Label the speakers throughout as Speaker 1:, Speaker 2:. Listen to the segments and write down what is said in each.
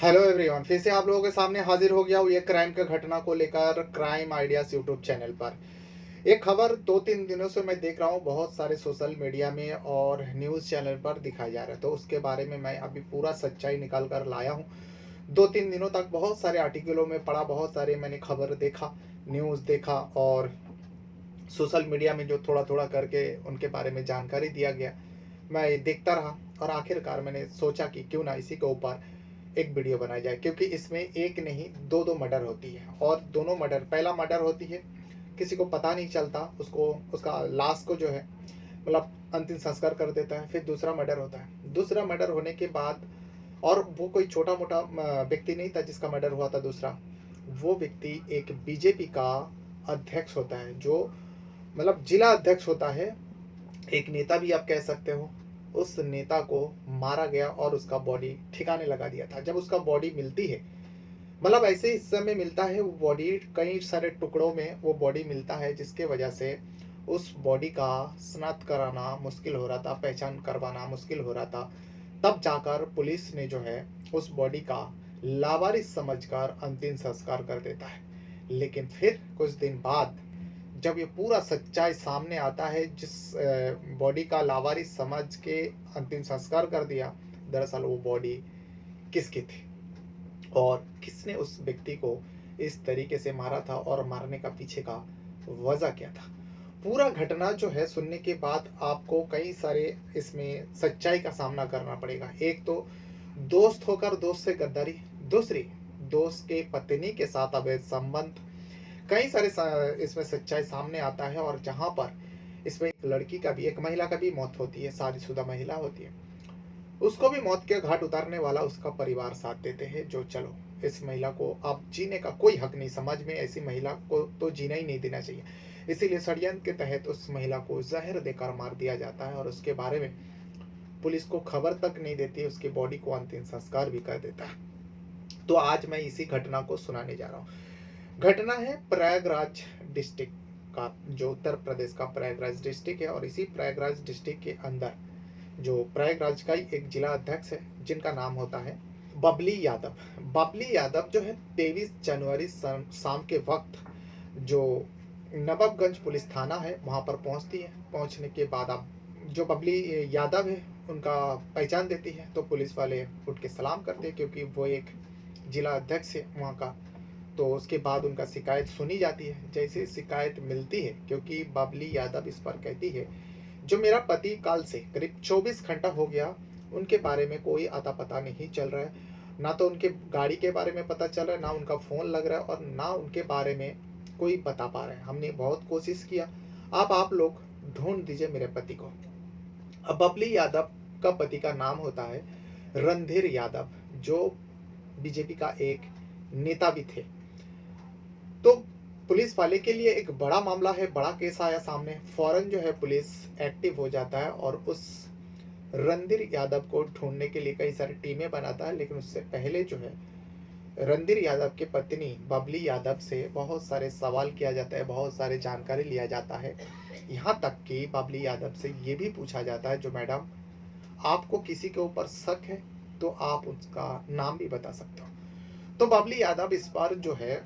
Speaker 1: Hello everyone, फिर से आप लोगों के सामने हाजिर हो गया हूँ एक क्राइम के घटना को लेकर क्राइम आइडियाज यूट्यूब चैनल पर। एक खबर 2-3 दिनों से मैं देख रहा हूँ बहुत सारे सोशल मीडिया में और न्यूज़ चैनल पर दिखाई जा रहा है, तो उसके बारे में मैं अभी पूरा सच्चाई निकाल कर लाया हूँ। 2-3 दिनों तक बहुत सारे आर्टिकलों में पढ़ा, बहुत सारे मैंने खबर देखा, न्यूज़ देखा और सोशल मीडिया में जो थोड़ा थोड़ा करके उनके बारे में जानकारी दिया गया, मैं देखता रहा और आखिरकार मैंने सोचा कि क्यों ना इसी के ऊपर एक वीडियो बनाई जाए, क्योंकि इसमें एक नहीं दो दो मर्डर होती है और दोनों मर्डर, पहला मर्डर होती है किसी को पता नहीं चलता, उसको उसका लाश को जो है मतलब अंतिम संस्कार कर देता है। फिर दूसरा मर्डर होता है, दूसरा मर्डर होने के बाद, और वो कोई छोटा मोटा व्यक्ति नहीं था जिसका मर्डर हुआ था दूसरा, वो व्यक्ति एक बीजेपी का अध्यक्ष होता है, जो मतलब जिला अध्यक्ष होता है, एक नेता भी आप कह सकते हो। उस नेता को मारा गया और उसका बॉडी ठिकाने लगा दिया था। जब उसका बॉडी मिलती है, मतलब ऐसे हिस्से में मिलता है, वो बॉडी कई सारे टुकड़ों में वो बॉडी मिलता है, जिसके वजह से उस बॉडी का शनाख्त कराना मुश्किल हो रहा था, पहचान करवाना मुश्किल हो रहा था। तब जाकर पुलिस ने जो है उस बॉडी का लावारिस समझकर अंतिम संस्कार कर देता है। लेकिन फिर कुछ दिन बाद जब ये पूरा सच्चाई सामने आता है, जिस बॉडी का लावारिस समझ के अंतिम संस्कार कर दिया, दरअसल वो बॉडी किसकी थी और किसने उस व्यक्ति को इस तरीके से मारा था और मारने का पीछे का वजह क्या था। पूरा घटना जो है सुनने के बाद आपको कई सारे इसमें सच्चाई का सामना करना पड़ेगा। एक तो दोस्त होकर दोस्त से गद्दारी, दूसरी दोस्त के पत्नी के साथ अवैध संबंध, कई सारे इसमें सच्चाई सामने आता है। और जहाँ पर इसमें एक लड़की का भी, एक महिला का भी मौत होती है, शादीशुदा महिला होती है, उसको भी मौत के घाट उतारने वाला उसका परिवार साथ देते हैं, जो चलो इस महिला को अब जीने का कोई हक नहीं, समाज में ऐसी महिला को तो जीना ही नहीं देना चाहिए। इसीलिए षड्यंत्र के तहत उस महिला को जहर देकर मार दिया जाता है और उसके बारे में पुलिस को खबर तक नहीं देती, उसकी बॉडी को अंतिम संस्कार भी कर देता है। तो आज मैं इसी घटना को सुनाने जा रहा हूँ। घटना है प्रयागराज डिस्ट्रिक्ट का, जो उत्तर प्रदेश का प्रयागराज डिस्ट्रिक्ट है, और इसी प्रयागराज डिस्ट्रिक्ट के अंदर जो प्रयागराज का ही एक जिला अध्यक्ष है, जिनका नाम होता है बबली यादव। बबली यादव जो है 23 जनवरी शाम के वक्त जो नवाबगंज पुलिस थाना है वहाँ पर पहुँचती है। पहुँचने के बाद अब जो बबली यादव है उनका पहचान देती है, तो पुलिस वाले उठ के सलाम करते हैं, क्योंकि वो एक जिला अध्यक्ष है वहाँ का। तो उसके बाद उनका शिकायत सुनी जाती है। जैसे शिकायत मिलती है, क्योंकि बबली यादव इस पर कहती है, जो मेरा पति काल से करीब 24 घंटा हो गया, उनके बारे में कोई अता पता नहीं चल रहा है, ना तो उनके गाड़ी के बारे में पता चल रहा है, ना उनका फ़ोन लग रहा है और ना उनके बारे में कोई बता पा रहा है। हमने बहुत कोशिश किया, अब आप लोग ढूंढ दीजिए मेरे पति को। अब बबली यादव का पति का नाम होता है रणधीर यादव, जो बीजेपी का एक नेता भी थे। तो पुलिस वाले के लिए एक बड़ा मामला है, बड़ा केस आया सामने। फौरन जो है पुलिस एक्टिव हो जाता है और उस रणधीर यादव को ढूंढने के लिए कई सारी टीमें बनाता है। लेकिन उससे पहले जो है रणधीर यादव की पत्नी बबली यादव से बहुत सारे सवाल किया जाता है, बहुत सारे जानकारी लिया जाता है। यहाँ तक कि बबली यादव से ये भी पूछा जाता है, जो मैडम आपको किसी के ऊपर शक है तो आप उसका नाम भी बता सकते हो। तो बबली यादव इस बार जो है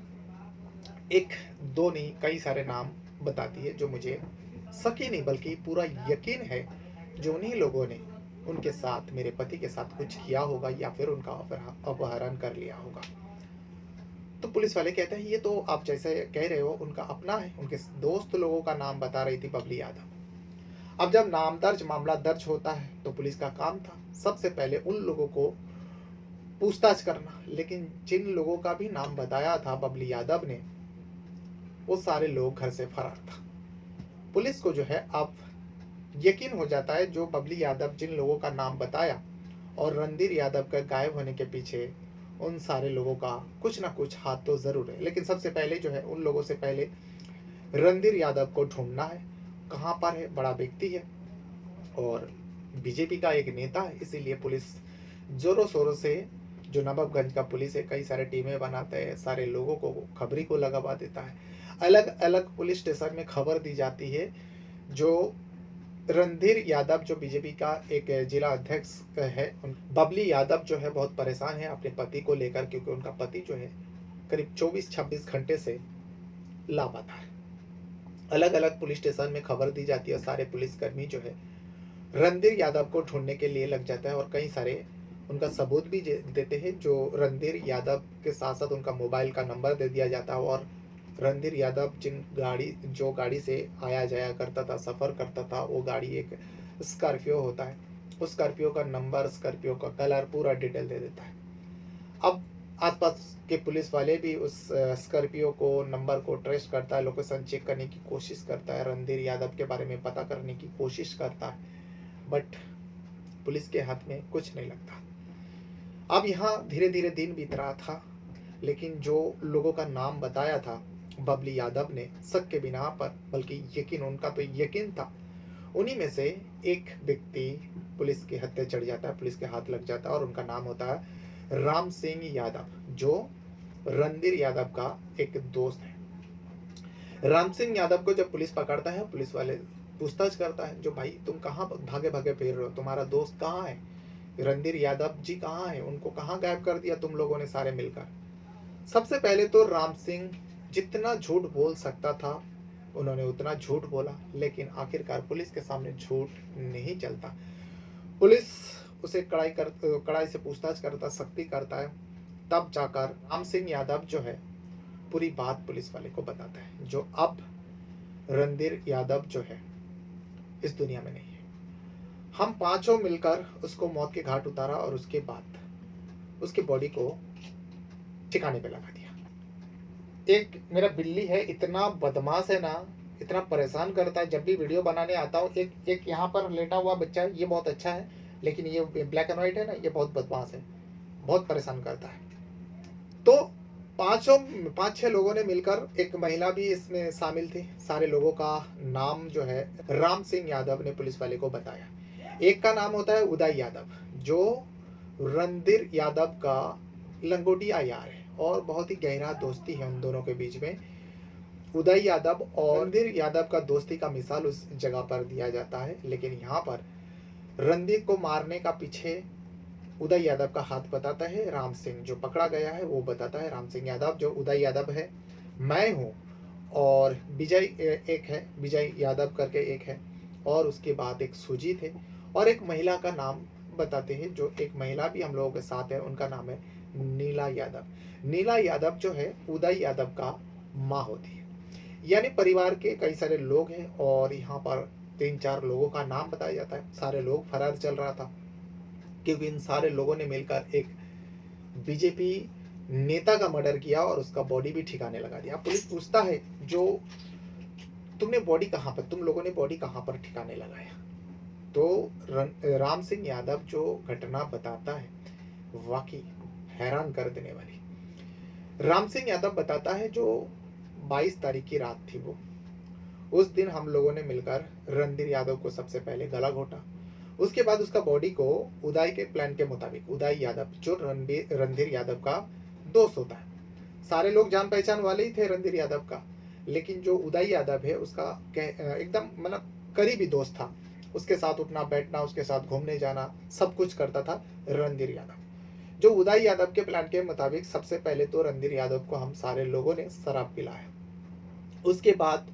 Speaker 1: एक दो नहीं कई सारे नाम बताती है, जो मुझे शक ही नहीं बल्कि पूरा यकीन है, जो उन्हीं लोगों ने उनके साथ, मेरे पति के साथ कुछ किया होगा या फिर उनका अपहरण कर लिया होगा। तो पुलिस वाले कहते हैं, ये तो आप जैसे कह रहे हो उनका अपना है, उनके दोस्त लोगों का नाम बता रही थी बबली यादव। अब जब नाम दर्ज, मामला दर्ज होता है, तो पुलिस का काम था सबसे पहले उन लोगों को पूछताछ करना। लेकिन जिन लोगों का भी नाम बताया था बबली यादव ने, वो सारे लोग घर से फरार था। पुलिस को जो है अब यकीन हो जाता है, जो बबली यादव जिन लोगों का नाम बताया और रणधीर यादव का गायब होने के पीछे उन सारे लोगों का कुछ ना कुछ हाथ तो जरूर है। लेकिन सबसे पहले जो है उन लोगों से पहले रणधीर यादव को ढूंढना है, कहाँ पर है, बड़ा व्यक्ति है और बीजेपी का एक नेता है। इसीलिए पुलिस जोरों शोरों से, जो नवाबगंज का पुलिस है, कई सारे टीमें बनाते हैं, सारे लोगों को खबरी को लगवा देता है। अलग अलग पुलिस स्टेशन में खबर दी जाती है, जो रणधीर यादव जो बीजेपी का एक जिला अध्यक्ष है, बबली यादव जो है बहुत परेशान है अपने पति को लेकर, क्योंकि उनका पति जो है करीब 24-26 घंटे से लापता है। अलग अलग पुलिस स्टेशन में खबर दी जाती है और सारे पुलिसकर्मी जो है रणधीर यादव को ढूंढने के लिए लग जाता है और कई सारे उनका सबूत भी देते हैं। जो रणधीर यादव के साथ साथ उनका मोबाइल का नंबर दे दिया जाता है और रणधीर यादव जो गाड़ी से आया जाया करता था, सफ़र करता था, वो गाड़ी एक स्कॉर्पियो होता है। उस स्कॉर्पियो का नंबर, स्कॉर्पियो का कलर, पूरा डिटेल दे देता है। अब आसपास के पुलिस वाले भी उस स्कॉर्पियो को, नंबर को ट्रेस करता है, लोकेशन चेक करने की कोशिश करता है, रणधीर यादव के बारे में पता करने की कोशिश करता है, बट पुलिस के हाथ में कुछ नहीं लगता। अब यहाँ धीरे धीरे दिन बीत रहा था, लेकिन जो लोगों का नाम बताया था बबली यादव ने, शक के बिना पर, बल्कि यकीन, उनका तो यकीन था, उन्हीं में से एक व्यक्ति पुलिस के हत्थे चढ़ जाता है, पुलिस के हाथ लग जाता है और उनका नाम होता है राम सिंह यादव, जो रणधीर यादव का एक दोस्त है। राम सिंह यादव को जब पुलिस पकड़ता है, पुलिस वाले पूछताछ करता है, जो भाई तुम कहाँ भागे भागे फिर रहे हो, तुम्हारा दोस्त कहाँ है, रणधीर यादव जी कहाँ है, उनको कहाँ गायब कर दिया तुम लोगों ने सारे मिलकर। सबसे पहले तो राम सिंह जितना झूठ बोल सकता था उन्होंने उतना झूठ बोला, लेकिन आखिरकार पुलिस के सामने झूठ नहीं चलता। पुलिस उसे कड़ाई से पूछताछ करता, सख्ती करता है, तब जाकर राम सिंह यादव जो है पूरी बात पुलिस वाले को बताता है, जो अब रणधीर यादव जो है इस दुनिया में नहीं है। हम पांचों मिलकर उसको मौत के घाट उतारा और उसके बाद उसकी बॉडी को ठिकाने पे लगा दिया। एक मेरा बिल्ली है, इतना बदमाश है ना, इतना परेशान करता है। जब भी वीडियो बनाने आता हूँ, एक यहाँ पर लेटा हुआ बच्चा है, ये बहुत अच्छा है, लेकिन ये ब्लैक एंड व्हाइट है ना, ये बहुत बदमाश है, बहुत परेशान करता है। तो 5-6 लोगों ने मिलकर, एक महिला भी इसमें शामिल थी, सारे लोगों का नाम जो है राम सिंह यादव ने पुलिस वाले को बताया। एक का नाम होता है उदय यादव, जो रणधीर यादव का लंगोटिया यार है और बहुत ही गहरा दोस्ती है उन दोनों के बीच में। उदय यादव और रणधीर यादव का दोस्ती का मिसाल उस जगह पर दिया जाता है, लेकिन यहाँ पर रणधीर को मारने का पीछे उदय यादव का हाथ बताता है राम सिंह, जो पकड़ा गया है वो बताता है राम सिंह यादव, जो उदय यादव है मैं हूँ, और विजय एक है, विजय यादव करके एक है, और उसके बाद एक सुजीत है, और एक महिला का नाम बताते हैं, जो एक महिला भी हम लोगों के साथ है, उनका नाम है नीला यादव। नीला यादव जो है उदय यादव का माँ होती है। यानी परिवार के कई सारे लोग हैं और यहाँ पर 3-4 लोगों का नाम बताया जाता है। सारे लोग फरार चल रहा था, क्योंकि इन सारे लोगों ने मिलकर एक बीजेपी नेता का मर्डर किया और उसका बॉडी भी ठिकाने लगा दिया। पुलिस पूछता है, जो तुम लोगों ने बॉडी कहाँ पर ठिकाने लगाया? तो राम सिंह यादव जो घटना बताता है, वाकई हैरान कर देने वाली। राम सिंह यादव बताता है, जो 22 तारीख की रात थी, वो उस दिन हम लोगों ने मिलकर रणधीर यादव को सबसे पहले गला घोटा। उसके बाद उसका बॉडी को उदय के प्लान के मुताबिक, उदय यादव जो रणधीर यादव का दोस्त होता है, सारे लोग जान पहचान वाले ही थे रणधीर यादव का, लेकिन जो उदय यादव है उसका एकदम मतलब करीबी दोस्त था, उसके साथ उठना बैठना, उसके साथ घूमने जाना, सब कुछ करता था रणधीर यादव। जो उदय यादव के प्लान के मुताबिक सबसे पहले तो रणधीर यादव को हम सारे लोगों ने शराब पिलाया। उसके बाद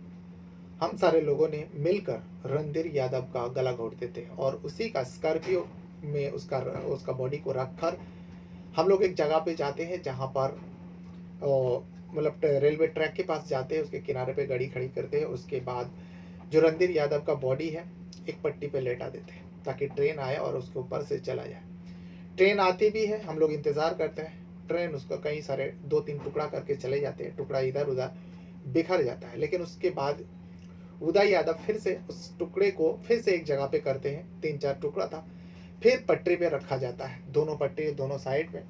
Speaker 1: हम सारे लोगों ने मिलकर रणधीर यादव का गला घोट देते और उसी का स्कॉर्पियो में उसका बॉडी को रखकर हम लोग एक जगह पे जाते हैं, जहाँ पर मतलब रेलवे ट्रैक के पास जाते हैं, उसके किनारे पे गाड़ी खड़ी करते हैं। उसके बाद जो रणधीर यादव का बॉडी है एक पट्टी पे लेटा देते हैं, ताकि ट्रेन आए और उसके ऊपर से चला जाए। ट्रेन आती भी है, हम लोग इंतज़ार करते हैं, ट्रेन उसका कई सारे 2-3 टुकड़ा करके चले जाते हैं, टुकड़ा इधर उधर बिखर जाता है। लेकिन उसके बाद उदय यादव फिर से उस टुकड़े को फिर से एक जगह पे करते हैं, 3-4 टुकड़ा था, फिर पटरी पे रखा जाता है, दोनों पटरी दोनों साइड में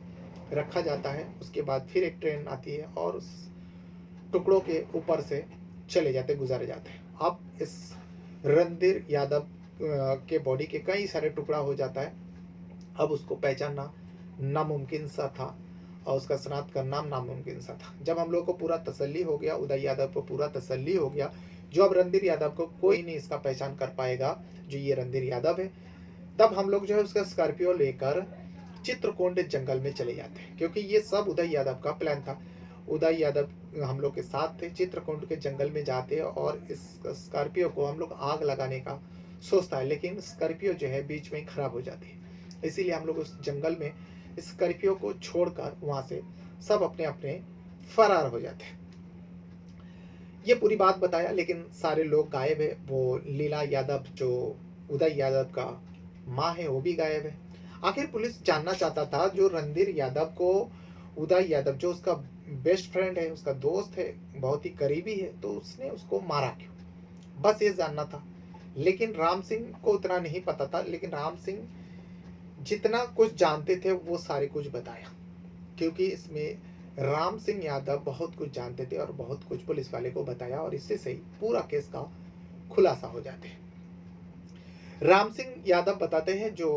Speaker 1: रखा जाता है। उसके बाद फिर एक ट्रेन आती है और उस टुकड़ों के ऊपर से चले जाते, गुजारे जाते हैं। अब इस रणधीर यादव के बॉडी के कई सारे टुकड़ा हो जाता है। अब उसको पहचानना नामुमकिन सा था और उसका शनाख्त करना नामुमकिन सा था। जब हम लोग को पूरा तसल्ली हो गया, उदय यादव को पूरा तसल्ली हो गया, जो अब रणधीर यादव को कोई नहीं इसका पहचान कर पाएगा जो ये रणधीर यादव है। तब हम लोग जो है उसका स्कॉर्पियो लेकर चित्रकूट जंगल में चले जाते हैं, क्योंकि ये सब उदय यादव का प्लान था। उदय यादव हम लोग के साथ थे, चित्रकूट के जंगल में जाते हैं और इस स्कॉर्पियो को हम लोग आग लगाने का सोचता है, लेकिन स्कॉर्पियो जो है बीच में ही खराब हो जाती है। इसीलिए हम लोग उस जंगल में स्कॉर्पियो को छोड़कर वहां से सब अपने अपने फरार हो जाते हैं। ये पूरी बात बताया, लेकिन सारे लोग गायब है। वो लीला यादव जो उदय यादव का माँ है वो भी गायब है। आखिर पुलिस जानना चाहता था जो रणधीर यादव को उदय यादव जो उसका बेस्ट फ्रेंड है, उसका दोस्त है, बहुत ही करीबी है, तो उसने उसको मारा क्यों, बस ये जानना था। लेकिन राम सिंह को उतना नहीं पता था, लेकिन राम सिंह जितना कुछ जानते थे वो सारे कुछ बताया, क्योंकि इसमें राम सिंह यादव बहुत कुछ जानते थे और बहुत कुछ पुलिस वाले को बताया, और इससे सही पूरा केस का खुलासा हो जाते हैं। राम सिंह यादव बताते हैं जो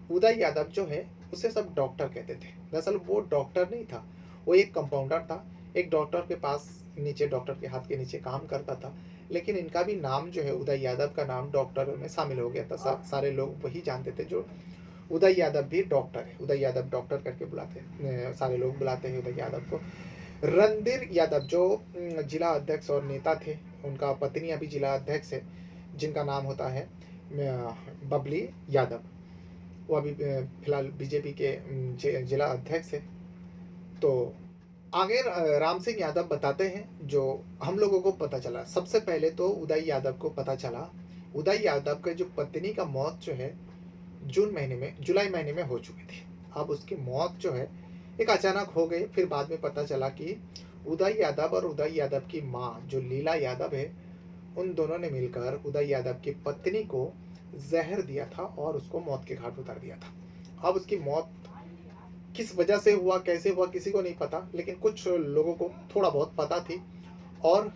Speaker 1: उदय यादव जो है उसे सब डॉक्टर कहते थे। दरअसल वो डॉक्टर नहीं था, वो एक कंपाउंडर था, एक डॉक्टर के पास नीचे, डॉक्टर के हाथ के नीचे काम करता था। लेकिन इनका भी नाम जो है उदय यादव का नाम डॉक्टर में शामिल हो गया था। सारे लोग वही जानते थे जो उदय यादव भी डॉक्टर है, उदय यादव डॉक्टर करके बुलाते हैं, सारे लोग बुलाते हैं उदय यादव को। रणधीर यादव जो जिला अध्यक्ष और नेता थे, उनका पत्नी अभी जिला अध्यक्ष है, जिनका नाम होता है बबली यादव। वो अभी फिलहाल बीजेपी के जिला अध्यक्ष है। तो आगे राम सिंह यादव बताते हैं जो हम लोगों को पता चला। सबसे पहले तो उदय यादव को पता चला, उदय यादव के जो पत्नी का मौत जो है जुलाई महीने में हो चुकी थी। अब उसकी मौत जो है एक अचानक हो गई। फिर बाद में पता चला कि उदय यादव और उदय यादव की माँ जो लीला यादव है, उन दोनों ने मिलकर उदय यादव की पत्नी को जहर दिया था और उसको मौत के घाट उतार दिया था। अब उसकी मौत किस वजह से हुआ, कैसे हुआ, किसी को नहीं पता, लेकिन कुछ लोगों को थोड़ा बहुत पता थी और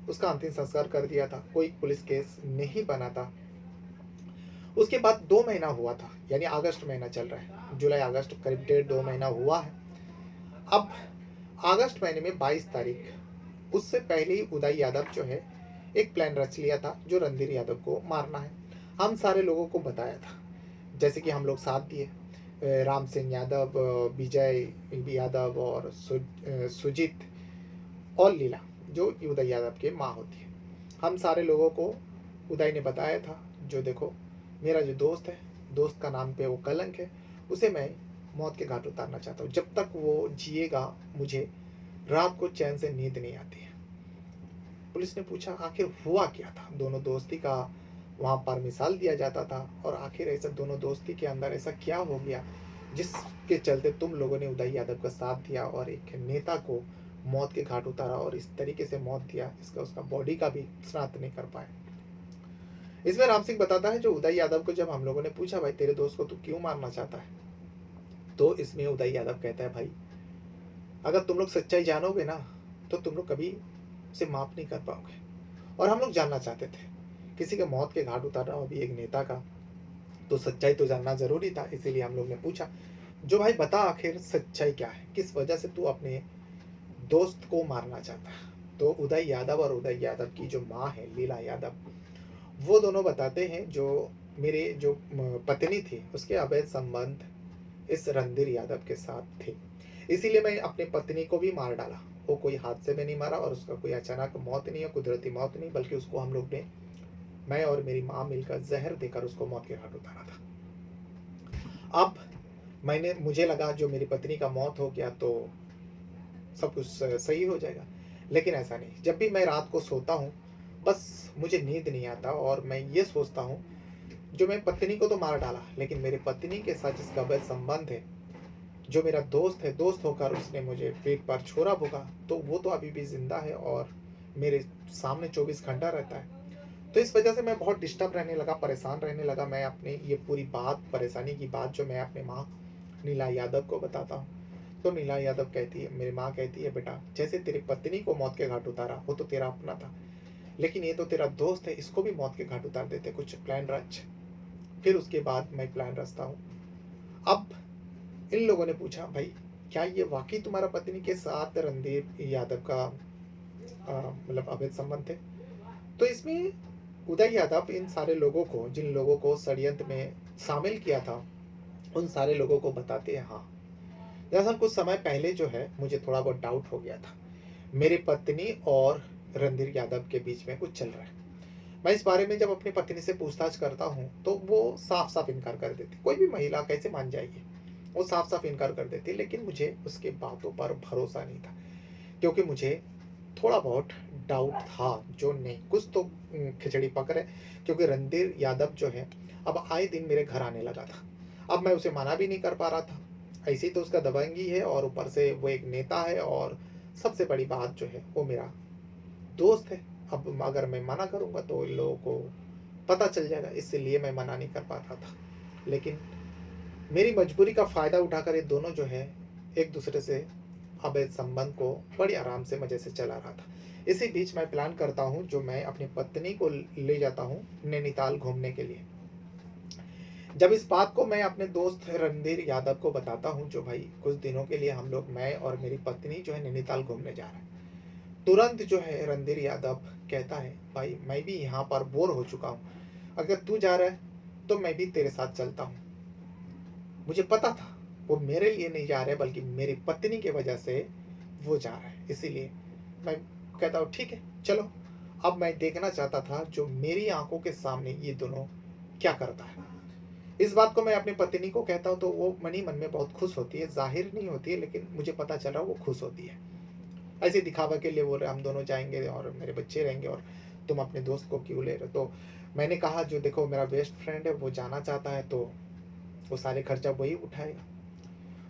Speaker 1: उसका अंतिम संस्कार कर दिया था। कोई पुलिस केस नहीं बना था। उसके बाद 2 महीना हुआ था, यानी अगस्त महीना चल रहा है, जुलाई अगस्त करीब 1.5-2 महीना हुआ है। अब अगस्त महीने में 22 तारीख, उससे पहले ही उदय यादव जो है एक प्लान रच लिया था जो रणधीर यादव को मारना है। हम सारे लोगों को बताया था, जैसे कि हम लोग साथ दिए, राम सिंह यादव, विजय यादव और सुजीत और लीला जो उदय यादव के माँ होती है। हम सारे लोगों को उदय ने बताया था जो देखो मेरा जो दोस्त है, दोस्त का नाम पे वो कलंक है, उसे मैं मौत के घाट उतारना चाहता हूँ। जब तक वो जिएगा मुझे रात को चैन से नींद नहीं आती है। पुलिस ने पूछा आखिर हुआ क्या था, दोनों दोस्ती का वहाँ पर मिसाल दिया जाता था, और आखिर ऐसा दोनों दोस्ती के अंदर ऐसा क्या हो गया जिसके चलते तुम लोगों ने उदय यादव का साथ दिया और एक नेता को मौत के घाट उतारा और इस तरीके से मौत दिया, इसका उसका बॉडी का भी श्राद्ध नहीं कर पाए। इसमें राम सिंह बताता है जो उदय यादव को जब हम लोगों ने पूछा भाई तेरे दोस्त को तू क्यों मारना चाहता है, तो इसमें उदय यादव कहता है भाई अगर तुम लोग सच्चाई जानोगे ना तो तुम लोग कभी उसे माफ नहीं कर पाओगे। और हम लोग जानना चाहते थे किसी के मौत के घाट उतार रहा हो अभी एक नेता का, तो सच्चाई तो जानना जरूरी था। इसीलिए हम लोग ने पूछा जो भाई बता आखिर सच्चाई क्या है, किस वजह से तू अपने दोस्त को मारना चाहता है। तो उदय यादव और उदय यादव की जो माँ है लीला यादव, वो दोनों बताते हैं जो मेरे जो पत्नी थी उसके अवैध संबंध इस रणधीर यादव के साथ थे, इसीलिए मैं अपनी पत्नी को भी मार डाला। वो कोई हादसे में नहीं मारा और उसका कोई अचानक मौत नहीं है, कुदरती मौत नहीं, बल्कि उसको हम लोग ने, मैं और मेरी माँ मिलकर जहर देकर उसको मौत के घाट उतारा था। अब मुझे लगा जो मेरी पत्नी का मौत हो गया तो सब कुछ सही हो जाएगा, लेकिन ऐसा नहीं। जब भी मैं रात को सोता हूँ बस मुझे नींद नहीं आता और मैं ये सोचता हूँ जो मैं पत्नी को तो मार डाला, लेकिन मेरी पत्नी के साथ जिसका अवैध संबंध है, जो मेरा दोस्त है, दोस्त होकर उसने मुझे पेट पर छोरा भोगा, तो वो तो अभी भी जिंदा है और मेरे सामने 24 घंटा रहता है। तो इस वजह से मैं बहुत डिस्टर्ब रहने लगा, परेशान रहने लगा। मैं अपने ये पूरी बात, परेशानी की बात जो मैं अपने माँ नीला यादव को बताता हूँ, तो नीला यादव कहती है, मेरी माँ कहती है बेटा जैसे तेरी पत्नी को मौत के घाट उतारा वो तो तेरा अपना था, लेकिन ये तो तेरा दोस्त है, इसको भी मौत के घाट उतार देते, कुछ प्लान रच। फिर उसके बाद मैं प्लान रचता हूँ। अब इन लोगों ने पूछा भाई क्या ये वाकई तुम्हारा पत्नी के साथ रणधीर यादव का मतलब अवैध संबंध है। तो इसमें उदय यादव इन सारे लोगों को, जिन लोगों को षड्यंत्र में शामिल किया था, उन सारे लोगों को बताते हैं हाँ, दरअसल कुछ समय पहले जो है मुझे थोड़ा बहुत डाउट हो गया था। मेरी पत्नी और रणधीर यादव के बीच में कुछ चल रहा है। मैं इस बारे में जब अपनी पत्नी से पूछताछ करता हूँ तो वो साफ-साफ इनकार कर देती। कोई भी महिला कैसे मान जाएगी? वो साफ-साफ इनकार कर देती, लेकिन मुझे उसकी बातों पर भरोसा नहीं था, क्योंकि मुझे थोड़ा बहुत डाउट था जो नहीं कुछ तो खिचड़ी पक रहा है, क्योंकि रणधीर यादव जो है अब आए दिन मेरे घर आने लगा था। अब मैं उसे मना भी नहीं कर पा रहा था। ऐसे ही तो उसका दबंगी है और ऊपर से वो एक नेता है और सबसे बड़ी बात जो है वो मेरा दोस्त है। अब अगर मैं मना करूँगा तो इन लोगों को पता चल जाएगा, इसलिए मैं मना नहीं कर पा रहा था। लेकिन मेरी मजबूरी का फ़ायदा उठाकर ये दोनों जो है एक दूसरे से अब इस संबंध को बड़ी आराम से मज़े से चला रहा था। इसी बीच मैं प्लान करता हूँ जो मैं अपनी पत्नी को ले जाता हूँ नैनीताल घूमने के लिए। जब इस बात को मैं अपने दोस्त रणधीर यादव को बताता हूँ जो भाई कुछ दिनों के लिए हम लोग, मैं और मेरी पत्नी जो है नैनीताल घूमने जा रहे हैं। तुरंत जो है रणधीर यादव कहता है भाई मैं भी यहाँ पर बोर हो चुका हूँ, अगर तू जा रहा है तो मैं भी तेरे साथ चलता हूँ। मुझे पता था वो मेरे लिए नहीं जा रहे बल्कि मेरी पत्नी की वजह से वो जा रहा है, इसीलिए मैं कहता हूँ ठीक है चलो। अब मैं देखना चाहता था जो मेरी आंखों के सामने ये दोनों क्या करता है। इस बात को मैं अपनी पत्नी को कहता हूँ तो वो मन ही मन में बहुत खुश होती है, जाहिर नहीं होती है लेकिन मुझे पता चल रहा है वो खुश होती है। ऐसे दिखावा के लिए बोल रहे हम दोनों जाएंगे और मेरे बच्चे रहेंगे और तुम अपने दोस्त को क्यों ले रहे हो। तो मैंने कहा जो देखो मेरा बेस्ट फ्रेंड है वो जाना चाहता है तो वो सारे खर्चा वही उठाएगा।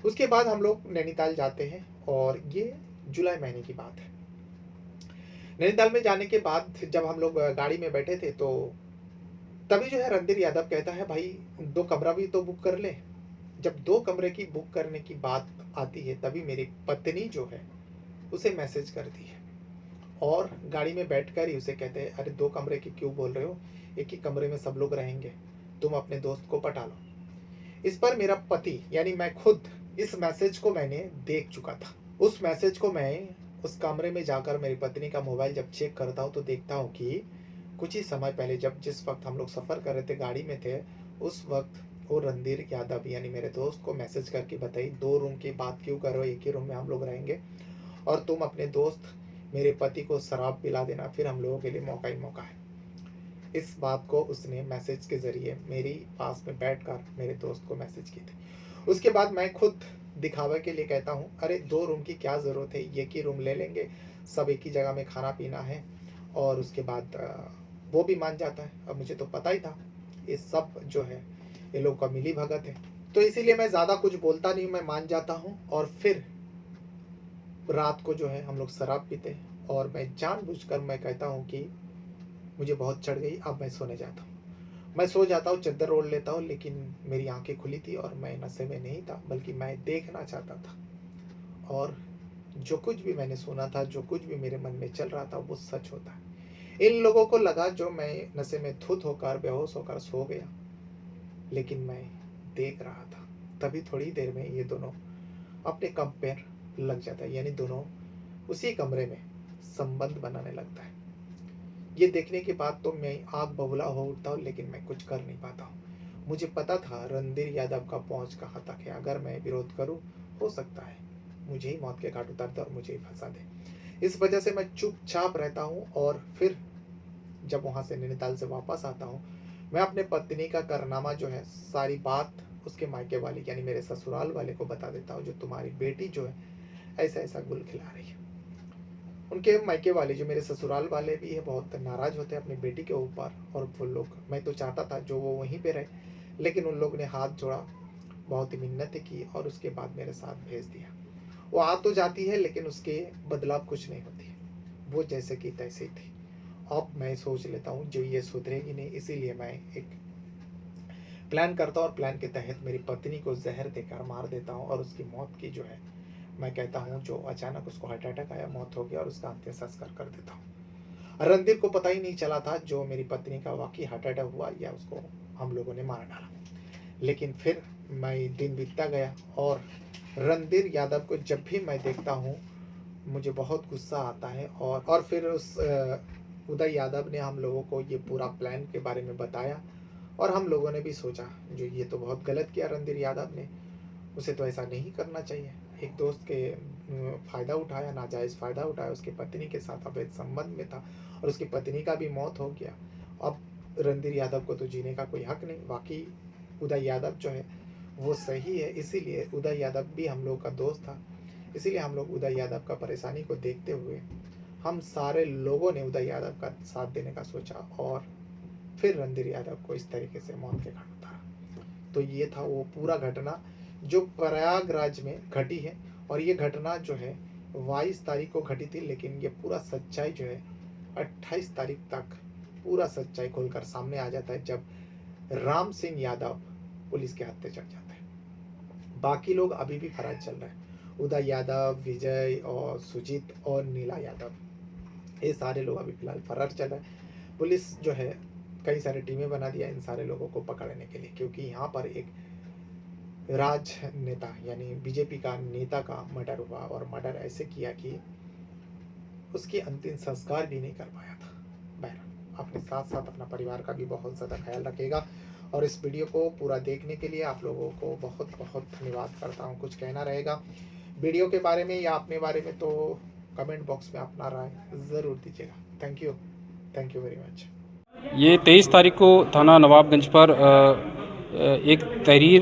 Speaker 1: उसके बाद हम लोग नैनीताल जाते हैं और ये जुलाई महीने की बात है। नैनीताल में जाने के बाद जब हम लोग गाड़ी में बैठे थे तो तभी जो है रणधीर यादव कहता है भाई 2 कमरा भी तो बुक कर ले। जब 2 कमरे की बुक करने की बात आती है तभी मेरी पत्नी जो है उसे मैसेज करती है और गाड़ी में बैठकर ही उसे कहते हैं अरे 2 कमरे की क्यों बोल रहे हो, एक ही कमरे में सब लोग रहेंगे, तुम अपने दोस्त को पटा लो। इस पर मेरा पति यानी मैं खुद इस मैसेज को मैंने देख चुका था। उस मैसेज को मैं उस कमरे में जाकर मेरी पत्नी का मोबाइल जब चेक करता हूँ तो देखता हूँ कि कुछ ही समय पहले जब जिस वक्त हम लोग सफ़र कर रहे थे गाड़ी में थे, उस वक्त वो रणधीर यादव यानी मेरे दोस्त को मैसेज करके बताई 2 रूम की बात क्यों कर रहे हो, एक ही रूम में हम लोग रहेंगे और तुम अपने दोस्त मेरे पति को शराब पिला देना, फिर हम लोगों के लिए मौका ही मौका है। इस बात को उसने मैसेज के ज़रिए मेरी पास में बैठकर मेरे दोस्त को मैसेज की थी। उसके बाद मैं खुद दिखावे के लिए कहता हूँ अरे 2 रूम की क्या ज़रूरत है, एक ही रूम ले लेंगे, सब एक ही जगह में खाना पीना है। और उसके बाद वो भी मान जाता है। अब मुझे तो पता ही था ये सब जो है ये लोग का मिली भगत है, तो इसीलिए मैं ज़्यादा कुछ बोलता नहीं, मैं मान जाता हूँ। और फिर रात को जो है हम लोग शराब पीते हैं और मैं जानबूझकर मैं कहता हूँ कि मुझे बहुत चढ़ गई, अब मैं सोने जाता हूँ। मैं सो जाता हूँ, चद्दर ओढ़ लेता हूँ, लेकिन मेरी आंखें खुली थी और मैं नशे में नहीं था बल्कि मैं देखना चाहता था। और जो कुछ भी मैंने सुना था, जो कुछ भी मेरे मन में चल रहा था वो सच होता है। इन लोगों को लगा जो मैं नशे में धुत होकर बेहोश होकर सो गया, लेकिन मैं देख रहा था। तभी थोड़ी देर में ये दोनों अपने कम पैर लग जाता है, यानी दोनों उसी कमरे में संबंध बनाने लगता है। ये देखने के बाद तो मैं आग बबूला हो उठता हूँ, लेकिन मैं कुछ कर नहीं पाता हूँ। मुझे पता था रणधीर यादव का पहुँच कहाँ तक है, अगर मैं विरोध करूँ हो सकता है मुझे ही मौत के घाट उतार दे और मुझे ही फंसा दे। इस वजह से मैं चुपचाप रहता हूँ और फिर जब वहाँ से नैनीताल से वापस आता हूँ, मैं अपने पत्नी का कारनामा जो है सारी बात उसके मायके वाले यानी मेरे ससुराल वाले को बता देता हूँ, जो तुम्हारी बेटी जो है ऐसा ऐसा गुल खिला रही है। उनके मायके वाले जो मेरे ससुराल वाले भी है बहुत नाराज़ होते हैं अपनी बेटी के ऊपर, और वो लोग, मैं तो चाहता था जो वो वहीं पे रहे, लेकिन उन लोग ने हाथ जोड़ा, बहुत ही मिन्नतें की और उसके बाद मेरे साथ भेज दिया। वो आ तो जाती है लेकिन उसके बदलाव कुछ नहीं होती है, वो जैसे कि तैसे ही थी। अब मैं सोच लेता हूँ जो ये सुधरेगी नहीं, इसीलिए मैं एक प्लान करता हूँ और प्लान के तहत मेरी पत्नी को जहर देकर मार देता हूँ और उसकी मौत की जो है मैं कहता हूँ जो अचानक उसको हार्ट अटैक आया, मौत हो गया और उसका अंतिम संस्कार कर देता हूँ। रणधीर को पता ही नहीं चला था जो मेरी पत्नी का वाकई हार्ट अटैक हुआ या उसको हम लोगों ने मार डाला। लेकिन फिर मैं दिन बीतता गया और रणधीर यादव को जब भी मैं देखता हूँ मुझे बहुत गुस्सा आता है और फिर उस उदय यादव ने हम लोगों को ये पूरा प्लान के बारे में बताया और हम लोगों ने भी सोचा जो ये तो बहुत गलत किया रणधीर यादव ने, उसे तो ऐसा नहीं करना चाहिए। एक दोस्त के फ़ायदा उठाया, नाजायज़ फ़ायदा उठाया, उसकी पत्नी के साथ अवैध संबंध में था और उसकी पत्नी का भी मौत हो गया। अब रणधीर यादव को तो जीने का कोई हक नहीं। बाकी उदय यादव जो है वो सही है, इसीलिए उदय यादव भी हम लोग का दोस्त था, इसीलिए हम लोग उदय यादव का परेशानी को देखते हुए हम सारे लोगों ने उदय यादव का साथ देने का सोचा और फिर रणधीर यादव को इस तरीके से मौत के घाट उतारा। तो ये था वो पूरा घटना जो प्रयागराज में घटी है और ये घटना जो है 22 तारीख को घटी थी, लेकिन ये पूरा सच्चाई जो है 28 तारीख तक पूरा सच्चाई खोलकर सामने आ जाता है जब राम सिंह यादव पुलिस के हाथ पे चढ़ जाता है। बाकी लोग अभी भी फरार चल रहे हैं, उदय यादव, विजय और सुजीत और नीला यादव, ये सारे लोग अभी फिलहाल फरार चल रहे हैं। पुलिस जो है कई सारे टीमें बना दिया इन सारे लोगों को पकड़ने के लिए, क्योंकि यहाँ पर एक राजनेता यानी बीजेपी का नेता का मर्डर हुआ और मर्डर ऐसे किया कि उसकी अंतिम संस्कार भी नहीं कर पाया था। बहरहाल अपने साथ साथ अपना परिवार का भी बहुत ज़्यादा ख्याल रखेगा और इस वीडियो को पूरा देखने के लिए आप लोगों को बहुत बहुत धन्यवाद करता हूँ। कुछ कहना रहेगा वीडियो के बारे में या अपने बारे में तो कमेंट बॉक्स में अपना राय ज़रूर दीजिएगा। Thank you very much.
Speaker 2: ये 23 तारीख को थाना नवाबगंज पर एक तहरीर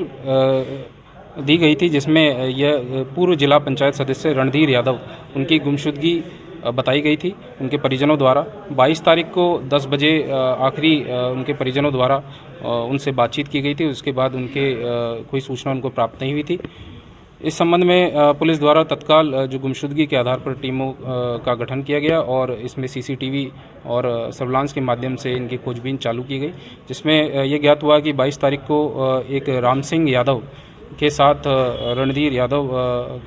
Speaker 2: दी गई थी जिसमें यह पूर्व जिला पंचायत सदस्य रणधीर यादव उनकी गुमशुदगी बताई गई थी उनके परिजनों द्वारा। 22 तारीख को 10 बजे आखिरी उनके परिजनों द्वारा उनसे बातचीत की गई थी। उसके बाद उनके कोई सूचना उनको प्राप्त नहीं हुई थी। इस संबंध में पुलिस द्वारा तत्काल जो गुमशुदगी के आधार पर टीमों का गठन किया गया और इसमें सीसीटीवी और सर्विलांस के माध्यम से इनकी खोजबीन चालू की गई, जिसमें यह ज्ञात हुआ कि 22 तारीख को एक राम सिंह यादव के साथ रणधीर यादव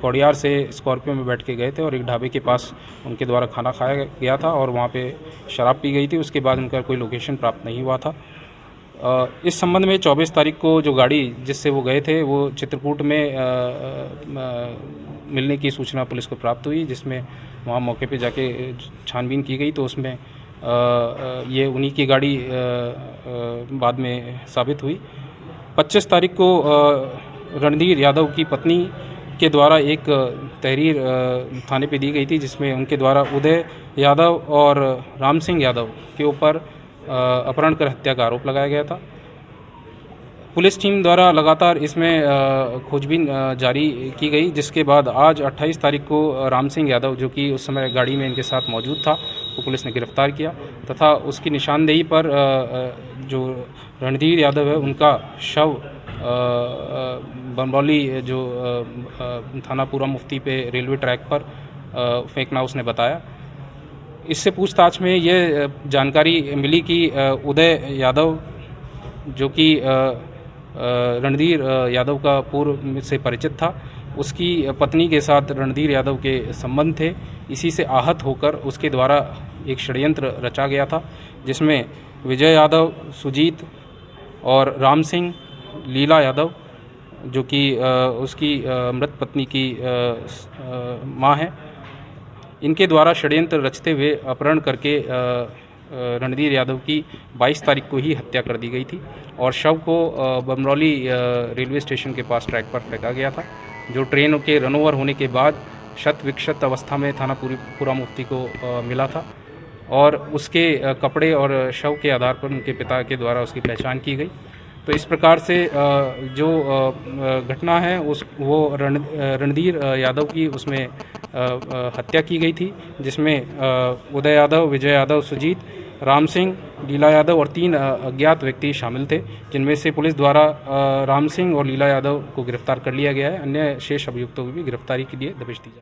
Speaker 2: कौड़ियार से स्कॉर्पियो में बैठ के गए थे और एक ढाबे के पास उनके द्वारा खाना खाया गया था और वहाँ पे शराब पी गई थी। उसके बाद उनका कोई लोकेशन प्राप्त नहीं हुआ था। इस संबंध में 24 तारीख को जो गाड़ी जिससे वो गए थे वो चित्रकूट में मिलने की सूचना पुलिस को प्राप्त हुई, जिसमें वहाँ मौके पे जाके छानबीन की गई तो उसमें ये उन्हीं की गाड़ी बाद में साबित हुई। 25 तारीख को रणधीर यादव की पत्नी के द्वारा एक तहरीर थाने पे दी गई थी जिसमें उनके द्वारा उदय यादव और राम सिंह यादव के ऊपर अपहरण कर हत्या का आरोप लगाया गया था। पुलिस टीम द्वारा लगातार इसमें खोजबीन जारी की गई, जिसके बाद आज 28 तारीख को राम सिंह यादव जो कि उस समय गाड़ी में इनके साथ मौजूद था वो पुलिस ने गिरफ्तार किया तथा उसकी निशानदेही पर जो रणधीर यादव है उनका शव बनबौली जो थाना पूरा मुफ्ती पे रेलवे ट्रैक पर फेंकना उसने बताया। इससे पूछताछ में ये जानकारी मिली कि उदय यादव जो कि रणधीर यादव का पूर्व से परिचित था, उसकी पत्नी के साथ रणधीर यादव के संबंध थे। इसी से आहत होकर उसके द्वारा एक षड्यंत्र रचा गया था जिसमें विजय यादव, सुजीत और राम सिंह, लीला यादव जो कि उसकी मृत पत्नी की मां है, इनके द्वारा षड्यंत्र रचते हुए अपहरण करके रणधीर यादव की 22 तारीख को ही हत्या कर दी गई थी और शव को बमरौली रेलवे स्टेशन के पास ट्रैक पर फेंका गया था, जो ट्रेन के रनओवर होने के बाद शत विक्षत अवस्था में थाना पूरा मुफ्ती को मिला था और उसके कपड़े और शव के आधार पर उनके पिता के द्वारा उसकी पहचान की गई। तो इस प्रकार से जो घटना है वो रणधीर यादव की उसमें हत्या की गई थी, जिसमें उदय यादव, विजय यादव, सुजीत, राम सिंह, लीला यादव और 3 अज्ञात व्यक्ति शामिल थे, जिनमें से पुलिस द्वारा राम सिंह और लीला यादव को गिरफ्तार कर लिया गया है। अन्य शेष अभियुक्तों की भी गिरफ्तारी के लिए दबिश दी जाए।